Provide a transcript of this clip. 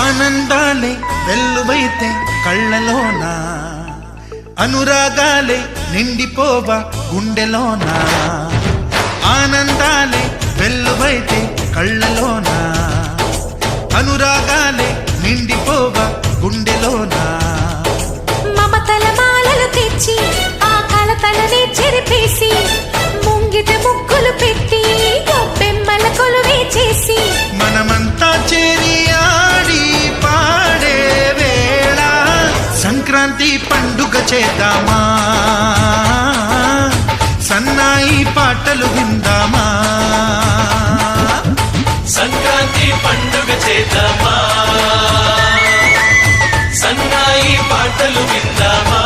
ఆనందాలే వెల్లువైతే కళ్ళలోన, అనురాగాలే నిండిపోవా గుండెలోన. ఆనందాలే వెల్లువైతే కళ్ళలోన, అనురాగాలే నిండిపోవా గుండెలోన. మమతల మాలలు తెచ్చి ఆ కలతలని చెరిపేసి, ముంగిట ముగ్గులు పెట్టి గొప్పెమ్మల కొలువే చేసి, మనమంతా చేరి ఆడి పాడే వేళ సంక్రాంతి పండుగ చేద్దామా, సన్నాయి పాటలు విందామా. సంక్రాంతి పండుగ చేద్దామా, సన్నాయి పాటలు విందామా.